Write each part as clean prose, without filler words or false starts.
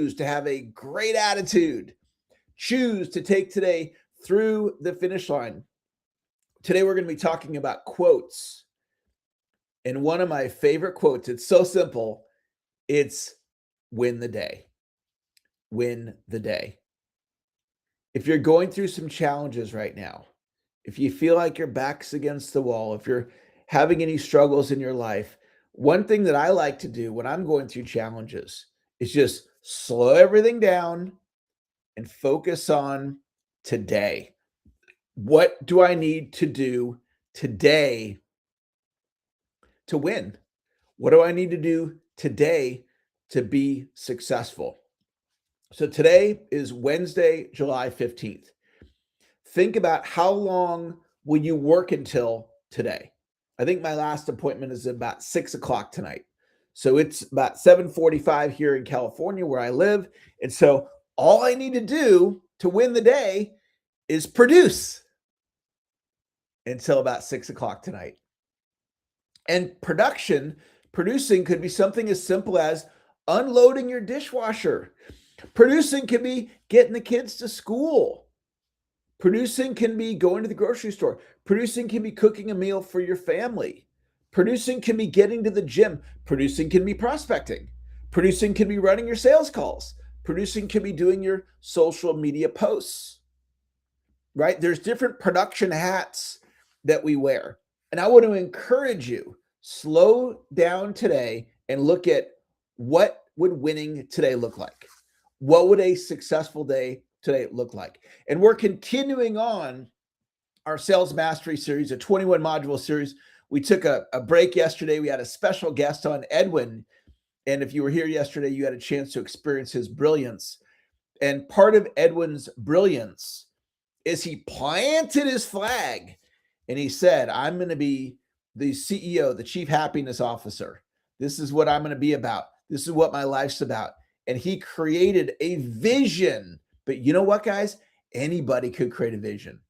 choose to have a great attitude. Choose to take today through the finish line. Today, we're going to be talking about quotes. And one of my favorite quotes, it's so simple. It's win the day. Win the day. If you're going through some challenges right now, if you feel like your back's against the wall, if you're having any struggles in your life, one thing that I like to do when I'm going through challenges is just slow everything down and focus on today. What do I need to do today to win? What do I need to do today to be successful? So today is Wednesday, July 15th. Think about how long will you work until today? I think my last appointment is about 6 o'clock tonight. So it's about 7:45 here in California where I live. And so all I need to do to win the day is produce until about 6 o'clock tonight. And producing could be something as simple as unloading your dishwasher. Producing can be getting the kids to school. Producing can be going to the grocery store. Producing can be cooking a meal for your family. Producing can be getting to the gym. Producing can be prospecting. Producing can be running your sales calls. Producing can be doing your social media posts, right? There's different production hats that we wear. And I want to encourage you, slow down today and look at what would winning today look like? What would a successful day today look like? And we're continuing on our Sales Mastery series, a 21 module series. We took a break yesterday. We had a special guest on, Edwin. And if you were here yesterday, you had a chance to experience his brilliance. And part of Edwin's brilliance is he planted his flag and he said, I'm going to be the CEO, the Chief Happiness Officer. This is what I'm going to be about. This is what my life's about. And he created a vision. But you know what, guys? Anybody could create a vision.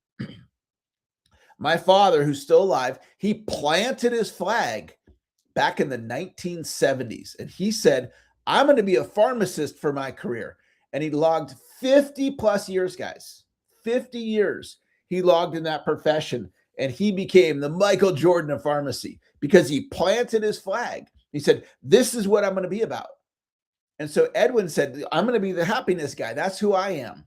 My father, who's still alive, he planted his flag back in the 1970s. And he said, I'm going to be a pharmacist for my career. And he logged 50 plus years, guys. 50 years he logged in that profession. And he became the Michael Jordan of pharmacy because he planted his flag. He said, this is what I'm going to be about. And so Edwin said, I'm going to be the happiness guy. That's who I am.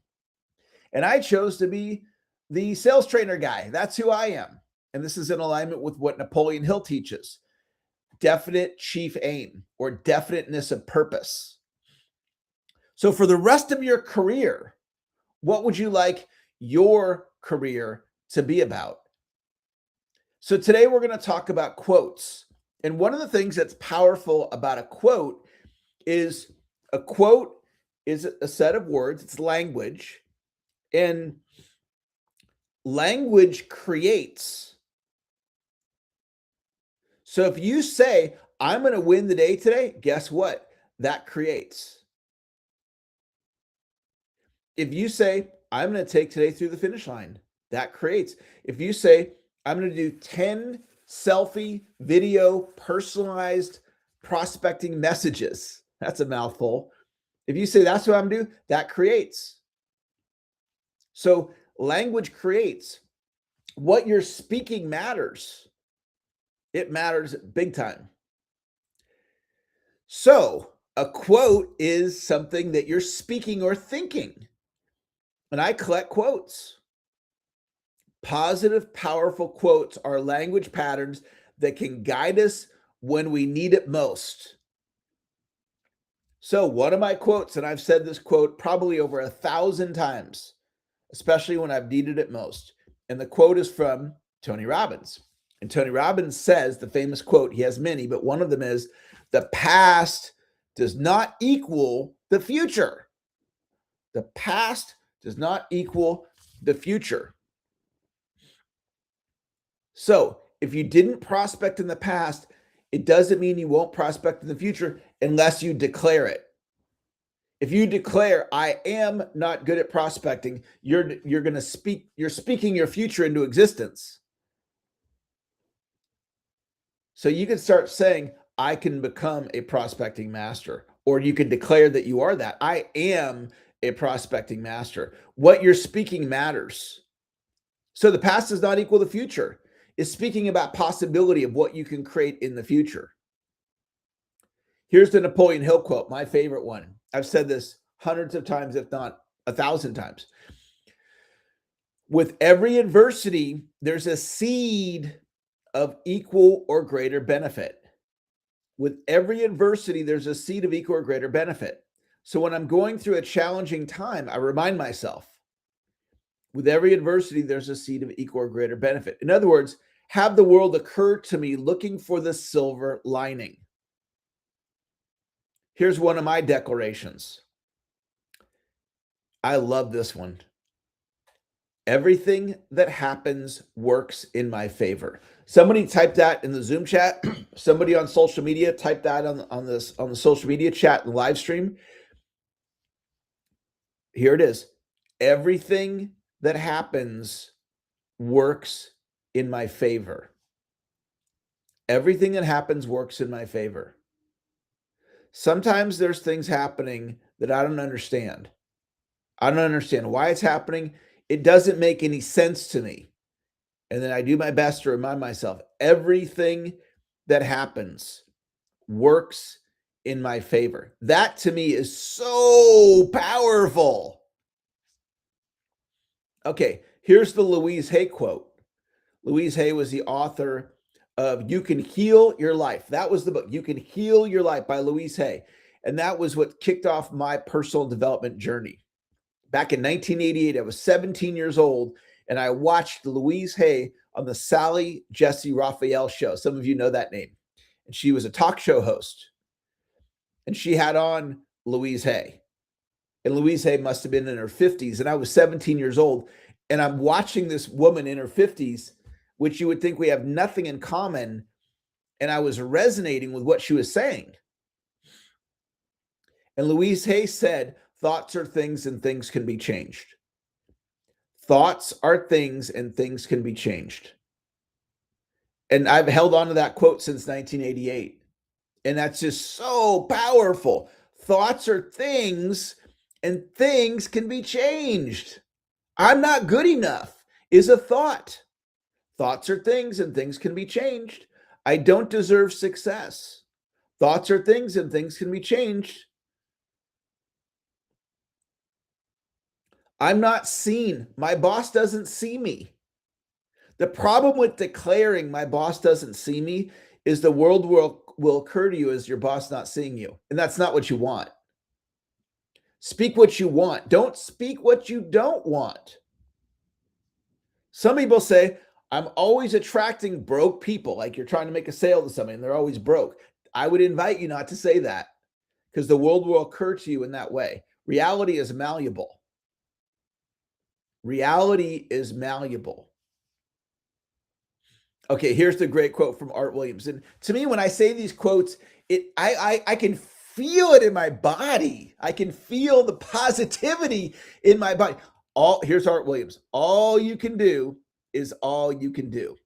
And I chose to be the sales trainer guy. That's who I am. And this is in alignment with what Napoleon Hill teaches. Definite chief aim, or definiteness of purpose. So for the rest of your career, what would you like your career to be about? So today we're going to talk about quotes. And one of the things that's powerful about a quote is a set of words. It's language. And language creates. So if you say, I'm going to win the day today, guess what? That creates. If you say, I'm going to take today through the finish line, that creates. If you say, I'm going to do 10 selfie video personalized prospecting messages, that's a mouthful. If you say that's what I'm going to do, that creates. So language creates. What you're speaking matters. It matters big time. So a quote is something that you're speaking or thinking. And I collect quotes. Positive, powerful quotes are language patterns that can guide us when we need it most. So one of my quotes, and I've said this quote probably over 1,000 times, especially when I've needed it most. And the quote is from Tony Robbins. And Tony Robbins says the famous quote, he has many, but one of them is, the past does not equal the future. The past does not equal the future. So if you didn't prospect in the past, it doesn't mean you won't prospect in the future unless you declare it. If you declare, I am not good at prospecting, you're speaking your future into existence. So you can start saying, I can become a prospecting master, or you can declare that you are that. I am a prospecting master. What you're speaking matters. So the past does not equal the future. It's speaking about possibility of what you can create in the future. Here's the Napoleon Hill quote, my favorite one. I've said this hundreds of times, if not 1,000 times. With every adversity, there's a seed of equal or greater benefit. With every adversity, there's a seed of equal or greater benefit. So when I'm going through a challenging time, I remind myself, with every adversity, there's a seed of equal or greater benefit. In other words, have the world occur to me looking for the silver lining. Here's one of my declarations. I love this one. Everything that happens works in my favor. Somebody type that in the Zoom chat. Somebody on social media type that on the social media chat and live stream. Here it is. Everything that happens works in my favor. Everything that happens works in my favor. Sometimes there's things happening that I don't understand. I don't understand why it's happening. It doesn't make any sense to me. And then I do my best to remind myself, everything that happens works in my favor. That to me is so powerful. Okay, here's the Louise Hay quote. Louise Hay was the author of You Can Heal Your Life. That was the book, You Can Heal Your Life by Louise Hay. And that was what kicked off my personal development journey. Back in 1988, I was 17 years old, and I watched Louise Hay on the Sally Jesse Raphael show. Some of you know that name. And she was a talk show host. And she had on Louise Hay. And Louise Hay must have been in her 50s, and I was 17 years old. And I'm watching this woman in her 50s, which you would think we have nothing in common. And I was resonating with what she was saying. And Louise Hay said, thoughts are things and things can be changed. Thoughts are things and things can be changed. And I've held on to that quote since 1988. And that's just so powerful. Thoughts are things and things can be changed. I'm not good enough is a thought. Thoughts are things and things can be changed. I don't deserve success. Thoughts are things and things can be changed. I'm not seen. My boss doesn't see me. The problem with declaring my boss doesn't see me is the world will occur to you as your boss not seeing you. And that's not what you want. Speak what you want. Don't speak what you don't want. Some people say, I'm always attracting broke people. Like you're trying to make a sale to somebody and they're always broke. I would invite you not to say that because the world will occur to you in that way. Reality is malleable. Reality is malleable. Okay, here's the great quote from Art Williams. And to me, when I say these quotes, I can feel it in my body. I can feel the positivity in my body. Here's Art Williams. All you can do is all you can do.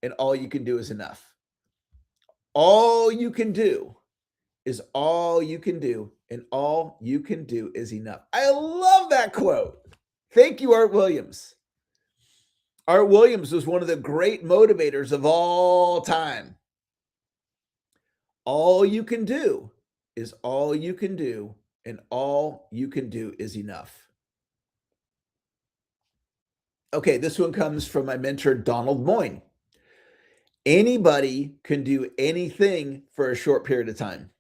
And all you can do is enough. All you can do is all you can do. And all you can do is enough. I love that quote. Thank you, Art Williams. Art Williams was one of the great motivators of all time. All you can do is all you can do, and all you can do is enough. Okay, this one comes from my mentor, Donald Moine. Anybody can do anything for a short period of time.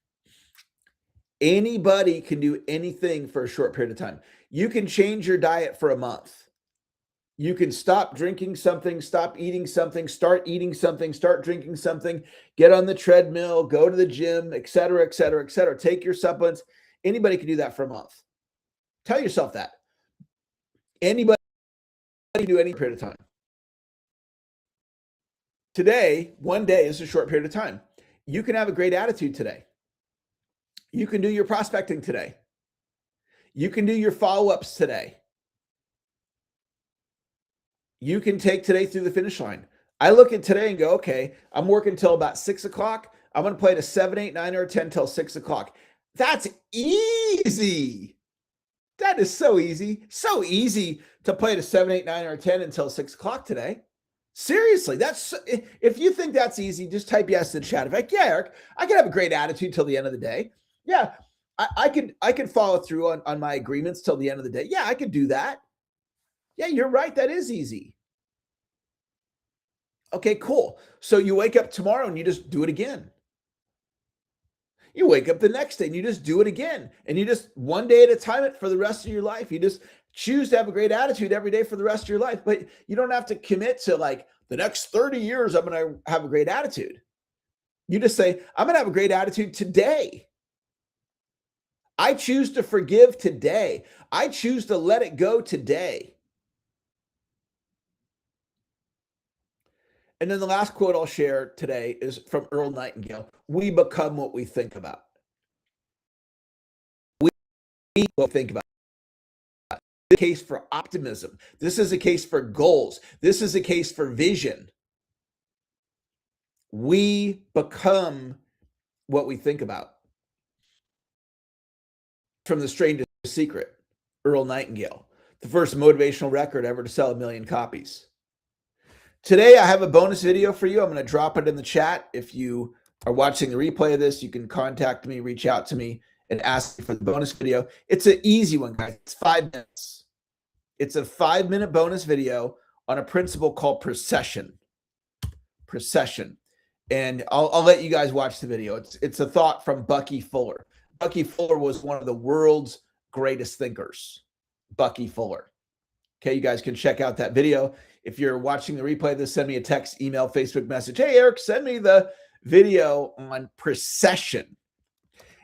Anybody can do anything for a short period of time. You can change your diet for a month. You can stop drinking something, stop eating something, start eating something, start drinking something, get on the treadmill, go to the gym, et cetera, et cetera, et cetera. Take your supplements. Anybody can do that for a month. Tell yourself that. Anybody can do any period of time. Today, one day is a short period of time. You can have a great attitude today. You can do your prospecting today. You can do your follow-ups today. You can take today through the finish line. I look at today and go, okay, I'm working till about 6 o'clock. I'm going to play at a 7, 8, 9, or 10 till 6 o'clock. That's easy. That is so easy. So easy to play to 7, 8, 9, or 10 until 6 o'clock today. Seriously, that's if you think that's easy, just type yes in the chat. If like, yeah, Eric, I can have a great attitude till the end of the day. Yeah, I can follow through on my agreements till the end of the day. Yeah, I could do that. Yeah, you're right. That is easy. Okay, cool. So you wake up tomorrow and you just do it again. You wake up the next day and you just do it again. And you just one day at a time it for the rest of your life. You just choose to have a great attitude every day for the rest of your life. But you don't have to commit to like the next 30 years, I'm going to have a great attitude. You just say, I'm going to have a great attitude today. I choose to forgive today. I choose to let it go today. And then the last quote I'll share today is from Earl Nightingale. We become what we think about. We think about. This is a case for optimism. This is a case for goals. This is a case for vision. We become what we think about. From The Strangest Secret, Earl Nightingale, the first motivational record ever to sell 1 million copies. Today, I have a bonus video for you. I'm going to drop it in the chat. If you are watching the replay of this, you can contact me, reach out to me, and ask me for the bonus video. It's an easy one, guys. It's 5 minutes. It's a 5-minute bonus video on a principle called procession. Procession. And I'll let you guys watch the video. It's a thought from Bucky Fuller. Bucky Fuller was one of the world's greatest thinkers. Bucky Fuller. Okay, you guys can check out that video. If you're watching the replay of this, send me a text, email, Facebook message. Hey, Eric, send me the video on procession.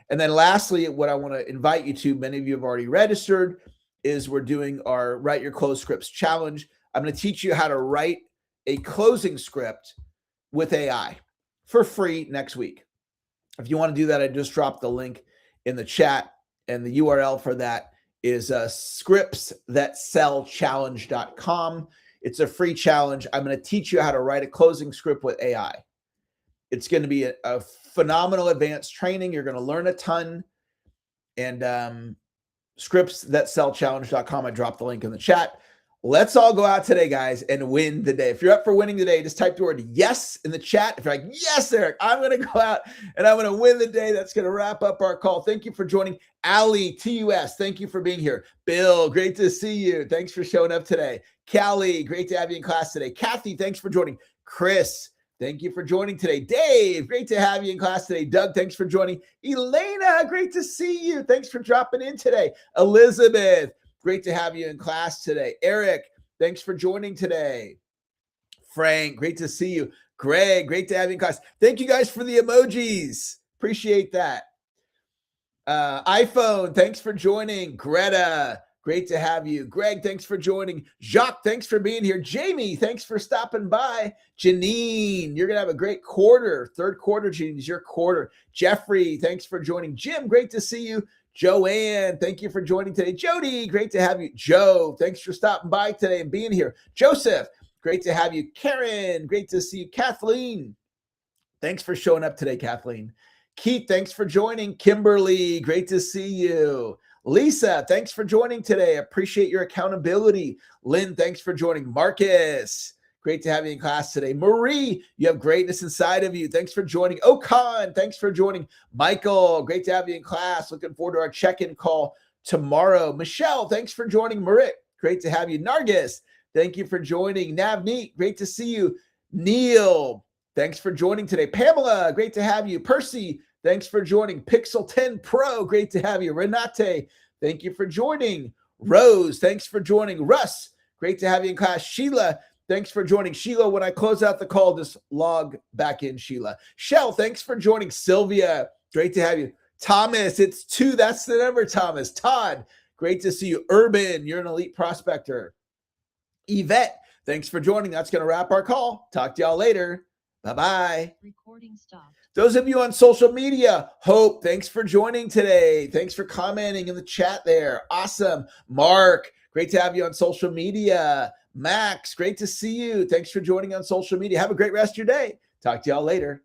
And then lastly, what I want to invite you to, many of you have already registered, is we're doing our Write Your Close Scripts Challenge. I'm going to teach you how to write a closing script with AI for free next week. If you want to do that, I just dropped the link in the chat, and the URL for that is scriptsthatsellchallenge.com. It's a free challenge. I'm going to teach you how to write a closing script with AI. It's going to be a phenomenal advanced training. You're going to learn a ton. And scriptsthatsellchallenge.com. I dropped the link in the chat. Let's all go out today, guys, and win the day. If you're up for winning today, just type the word yes in the chat. If you're like, yes, Eric, I'm going to go out and I'm going to win the day. That's going to wrap up our call. Thank you for joining. Ali, TUS, thank you for being here. Bill, great to see you. Thanks for showing up today. Callie, great to have you in class today. Kathy, thanks for joining. Chris, thank you for joining today. Dave, great to have you in class today. Doug, thanks for joining. Elena, great to see you. Thanks for dropping in today. Elizabeth, great to have you in class today. Eric, thanks for joining today. Frank, great to see you. Greg, great to have you in class. Thank you guys for the emojis. Appreciate that. iPhone, thanks for joining. Greta, great to have you. Greg, thanks for joining. Jacques, thanks for being here. Jamie, thanks for stopping by. Janine, you're going to have a great quarter. Third quarter, Janine, is your quarter. Jeffrey, thanks for joining. Jim, great to see you. Joanne, thank you for joining today. Jody, great to have you. Joe, thanks for stopping by today and being here. Joseph, great to have you. Karen, great to see you. Kathleen, thanks for showing up today, Kathleen. Keith, thanks for joining. Kimberly, great to see you. Lisa, thanks for joining today. Appreciate your accountability. Lynn, thanks for joining. Marcus, great to have you in class today. Marie, you have greatness inside of you. Thanks for joining. Okan, thanks for joining. Michael, great to have you in class. Looking forward to our check-in call tomorrow. Michelle, thanks for joining. Marit, great to have you. Nargis, thank you for joining. Navneet, great to see you. Neil, thanks for joining today. Pamela, great to have you. Percy, thanks for joining. Pixel 10 Pro, great to have you. Renate, thank you for joining. Rose, thanks for joining. Russ, great to have you in class. Sheila, thanks for joining. Sheila, when I close out the call, just log back in, Sheila. Shell, thanks for joining. Sylvia, great to have you. Thomas, it's 2. That's the number, Thomas. Todd, great to see you. Urban, you're an elite prospector. Yvette, thanks for joining. That's going to wrap our call. Talk to y'all later. Bye-bye. Recording stopped. Those of you on social media, Hope, thanks for joining today. Thanks for commenting in the chat there. Awesome. Mark, great to have you on social media. Max, great to see you. Thanks for joining on social media. Have a great rest of your day. Talk to y'all later.